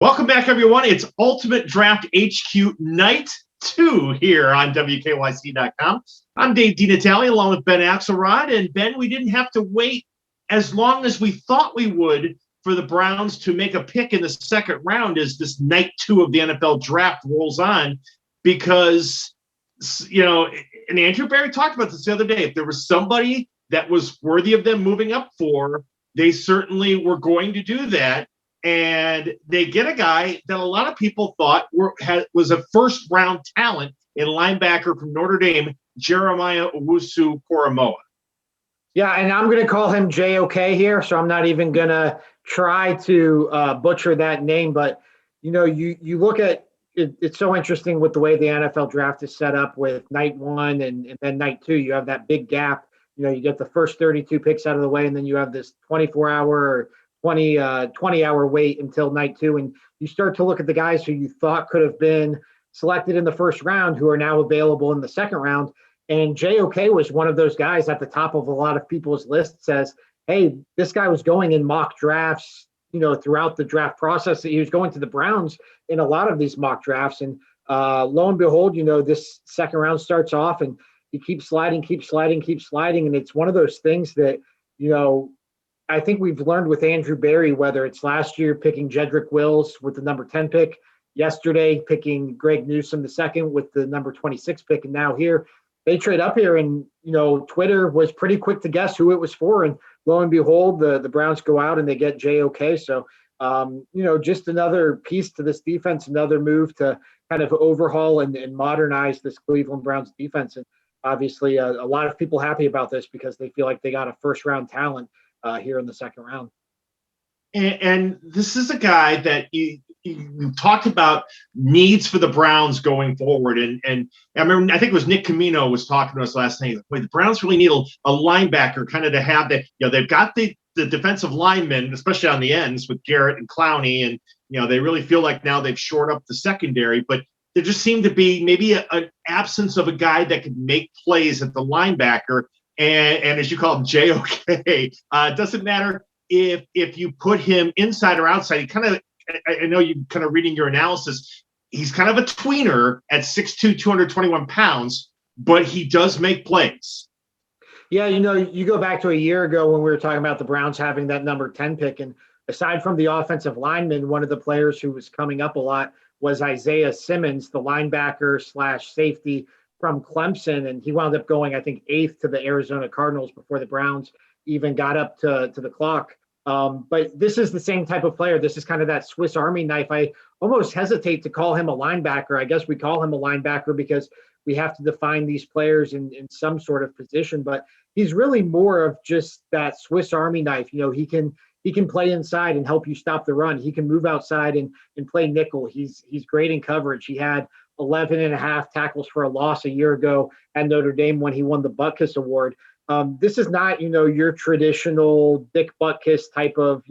Welcome back, everyone. It's Ultimate Draft HQ Night 2 here on WKYC.com. I'm Dave DiNatale along with Ben Axelrod. And Ben, we didn't have to wait as long as we thought we would for the Browns to make a pick in the second round as this Night 2 of the NFL Draft rolls on. Because, and Andrew Berry talked about this the other day. If there was somebody that was worthy of them moving up for, they certainly were going to do that. And they get a guy that a lot of people thought was a first-round talent in linebacker from Notre Dame, Jeremiah Owusu-Koramoah. Yeah, and I'm going to call him JOK here, so I'm not even going to try to butcher that name. But, you look at it, it's so interesting with the way the NFL draft is set up with night 1 and then night 2. You have that big gap. You get the first 32 picks out of the way, and then you have this 24-hour or 20-hour wait until night 2, and you start to look at the guys who you thought could have been selected in the first round who are now available in the second round. And JOK was one of those guys at the top of a lot of people's lists. Says, hey, this guy was going in mock drafts, throughout the draft process. He was going to the Browns in a lot of these mock drafts, and lo and behold, this second round starts off and he keeps sliding, and it's one of those things that I think we've learned with Andrew Berry, whether it's last year picking Jedrick Wills with the number 10 pick, yesterday picking Greg Newsome the second with the number 26 pick, and now here they trade up here, and Twitter was pretty quick to guess who it was for, and lo and behold, the Browns go out and they get JOK. So just another piece to this defense, another move to kind of overhaul and modernize this Cleveland Browns defense. And obviously a lot of people happy about this because they feel like they got a first round talent here in the second round. And this is a guy that you talked about needs for the Browns going forward. And I remember, I think it was Nick Camino was talking to us last night. Boy, the Browns really need a linebacker kind of to have that. They've got the defensive linemen, especially on the ends with Garrett and Clowney. And, they really feel like now they've shored up the secondary. But there just seemed to be maybe an absence of a guy that could make plays at the linebacker. And as you call him, JOK, it doesn't matter if you put him inside or outside. He kind of, I know you kind of reading your analysis, he's kind of a tweener at 6'2", 221 pounds, but he does make plays. Yeah, you go back to a year ago when we were talking about the Browns having that number 10 pick, and aside from the offensive lineman, one of the players who was coming up a lot was Isaiah Simmons, the linebacker / safety from Clemson, and he wound up going, I think, 8th to the Arizona Cardinals before the Browns even got up to the clock. But this is the same type of player. This is kind of that Swiss Army knife. I almost hesitate to call him a linebacker. I guess we call him a linebacker because we have to define these players in some sort of position, but he's really more of just that Swiss Army knife. He can play inside and help you stop the run. He can move outside and play nickel. He's great in coverage. He had 11.5 tackles for a loss a year ago at Notre Dame when he won the Butkus Award. This is not, your traditional Dick Butkus type of,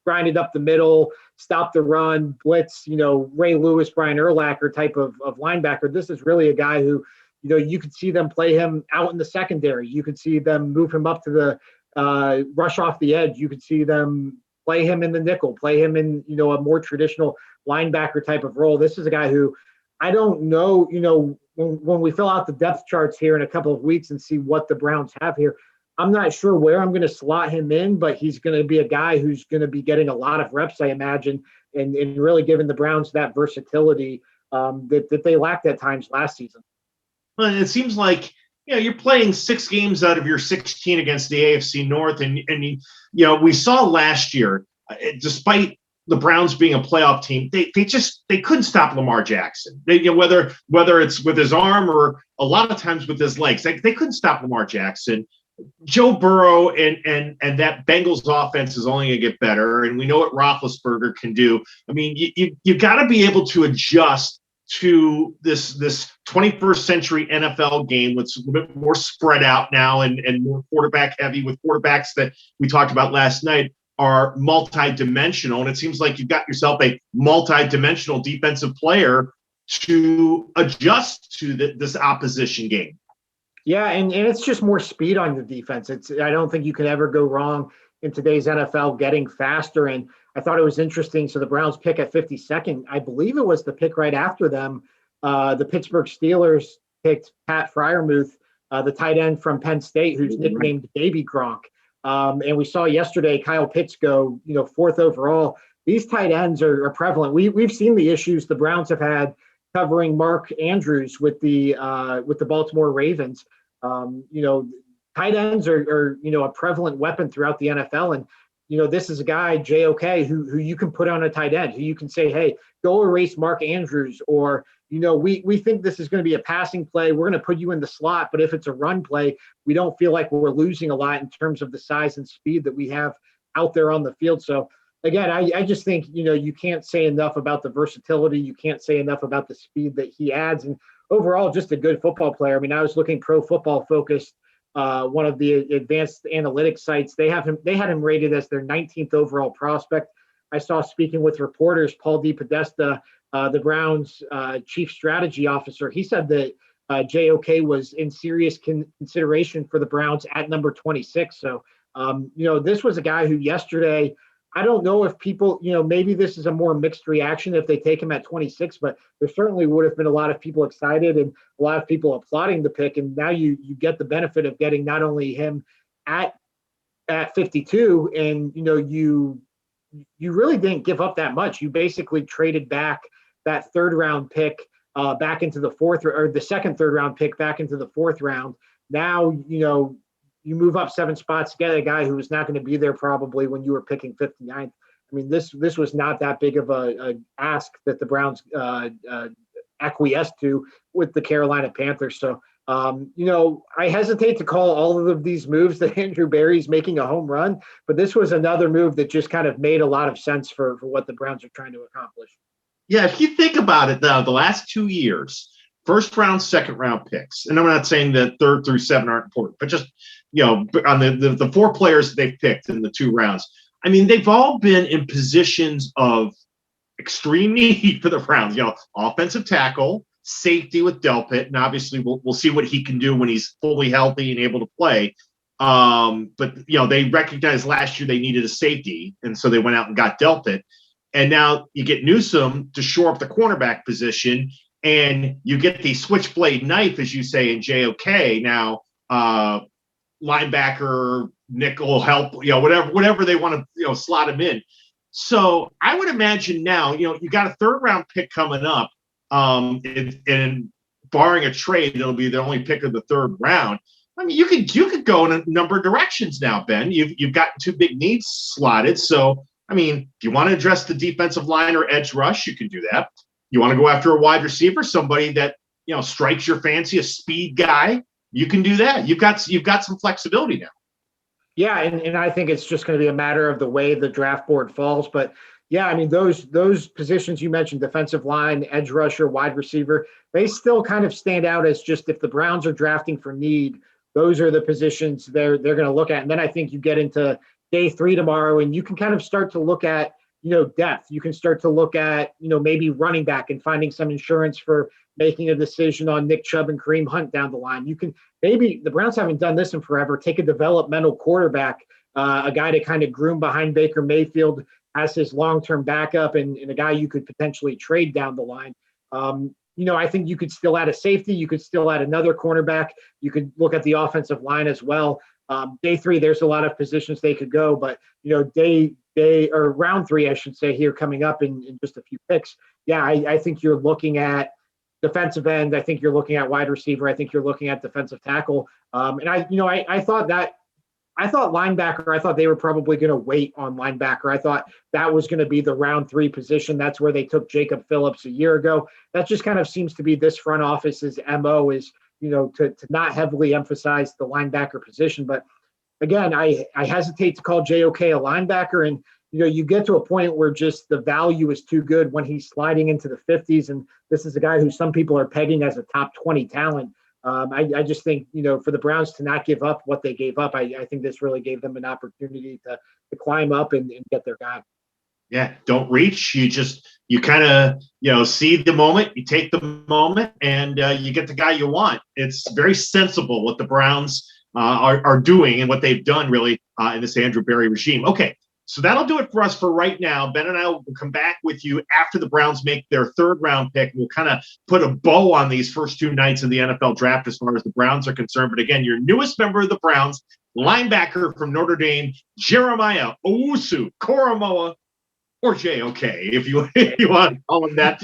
grinded up the middle, stop the run, blitz, Ray Lewis, Brian Urlacher type of linebacker. This is really a guy who, you could see them play him out in the secondary. You could see them move him up to the rush off the edge. You could see them play him in the nickel, play him in, a more traditional linebacker type of role. This is a guy who I don't know, when we fill out the depth charts here in a couple of weeks and see what the Browns have here, I'm not sure where I'm going to slot him in, but he's going to be a guy who's going to be getting a lot of reps, I imagine, and really giving the Browns that versatility that they lacked at times last season. Well, it seems like, you're playing 6 games out of your 16 against the AFC North. And we saw last year, despite the Browns being a playoff team, they couldn't stop Lamar Jackson. Whether it's with his arm or a lot of times with his legs, they couldn't stop Lamar Jackson. Joe Burrow and that Bengals offense is only going to get better, and we know what Roethlisberger can do. I mean, you got to be able to adjust to this 21st century NFL game, that's a little bit more spread out now and more quarterback heavy, with quarterbacks that we talked about last night are multi-dimensional. And it seems like you've got yourself a multi-dimensional defensive player to adjust to this opposition game. Yeah, and it's just more speed on the defense. I don't think you can ever go wrong in today's NFL getting faster. And I thought it was interesting. So the Browns pick at 52nd. I believe it was the pick right after them. The Pittsburgh Steelers picked Pat Freiermuth, the tight end from Penn State, who's nicknamed Baby Gronk. And we saw yesterday Kyle Pitts go, 4th overall. These tight ends are prevalent. We've seen the issues the Browns have had covering Mark Andrews with the Baltimore Ravens. Tight ends are a prevalent weapon throughout the NFL. And, this is a guy, JOK, who you can put on a tight end, who you can say, hey, go erase Mark Andrews, or, we think this is going to be a passing play. We're going to put you in the slot. But if it's a run play, we don't feel like we're losing a lot in terms of the size and speed that we have out there on the field. So, again, I just think, you can't say enough about the versatility. You can't say enough about the speed that he adds. And overall, just a good football player. I mean, I was looking Pro Football Focus, one of the advanced analytics sites. They had him rated as their 19th overall prospect. I saw, speaking with reporters, Paul DePodesta, the Browns' chief strategy officer, he said that JOK was in serious consideration for the Browns at number 26. So, this was a guy who yesterday, I don't know if people, maybe this is a more mixed reaction if they take him at 26, but there certainly would have been a lot of people excited and a lot of people applauding the pick. And now you get the benefit of getting not only him at 52, and, you really didn't give up that much. You basically traded back that 3rd round pick back into the 4th, or the second 3rd round pick back into the 4th round. Now, you move up 7 spots to get a guy who was not going to be there probably when you were picking 59th. I mean, this was not that big of a ask that the Browns acquiesced to with the Carolina Panthers. So, I hesitate to call all of these moves that Andrew Berry's making a home run, but this was another move that just kind of made a lot of sense for what the Browns are trying to accomplish. Yeah, if you think about it, though, the last 2 years, 1st round, 2nd round picks, and I'm not saying that 3rd through 7 aren't important, but just, on the 4 players that they've picked in the 2 rounds, I mean, they've all been in positions of extreme need for the Browns. Offensive tackle, safety with Delpit, and obviously we'll see what he can do when he's fully healthy and able to play. But they recognized last year they needed a safety, and so they went out and got Delpit. And now you get Newsome to shore up the cornerback position, and you get the switchblade knife, as you say, in JOK. Now, linebacker, nickel, help, whatever they want to, slot him in. So I would imagine now, you got a 3rd round pick coming up, and barring a trade, it'll be the only pick of the 3rd round. I mean, you could go in a number of directions now, Ben. You've got 2 big needs slotted. So, I mean, if you want to address the defensive line or edge rush, you can do that. You want to go after a wide receiver, somebody that, strikes your fancy, a speed guy, you can do that. You've got some flexibility now. Yeah, and I think it's just going to be a matter of the way the draft board falls. But yeah, I mean, those positions you mentioned, defensive line, edge rusher, wide receiver, they still kind of stand out as just, if the Browns are drafting for need, those are the positions they're going to look at. And then I think you get into day 3 tomorrow, and you can kind of start to look at, depth. You can start to look at, maybe running back and finding some insurance for making a decision on Nick Chubb and Kareem Hunt down the line. You can, maybe the Browns haven't done this in forever, take a developmental quarterback, a guy to kind of groom behind Baker Mayfield as his long-term backup, and a guy you could potentially trade down the line. I think you could still add a safety. You could still add another cornerback. You could look at the offensive line as well. Day 3, there's a lot of positions they could go, but round 3, I should say, here coming up in just a few picks. Yeah, I think you're looking at defensive end. I think you're looking at wide receiver. I think you're looking at defensive tackle. And I thought linebacker, I thought they were probably going to wait on linebacker. I thought that was going to be the round 3 position. That's where they took Jacob Phillips a year ago. That just kind of seems to be this front office's MO, is, to not heavily emphasize the linebacker position. But again, I hesitate to call JOK a linebacker. And, you get to a point where just the value is too good when he's sliding into the 50s. And this is a guy who some people are pegging as a top 20 talent. I just think, for the Browns to not give up what they gave up, I think this really gave them an opportunity to climb up and get their guy. Yeah, don't reach. You kind of, see the moment, you take the moment, and you get the guy you want. It's very sensible what the Browns are doing and what they've done, really, in this Andrew Berry regime. Okay, So that'll do it for us for right now. Ben and I will come back with you after the Browns make their third round pick. We'll kind of put a bow on these first 2 nights of the NFL draft as far as the Browns are concerned. But again, your newest member of the Browns, linebacker from Notre Dame, Jeremiah Owusu-Koramoah, or JOK, if you want to call him that.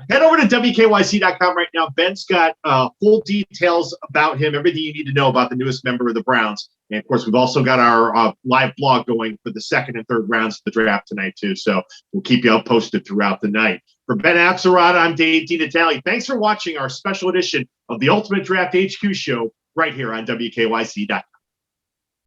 Head over to WKYC.com right now. Ben's got full details about him, everything you need to know about the newest member of the Browns. And, of course, we've also got our live blog going for the second and third rounds of the draft tonight, too. So we'll keep you up posted throughout the night. For Ben Axelrod, I'm Dave DiNatale. Thanks for watching our special edition of the Ultimate Draft HQ show right here on WKYC.com.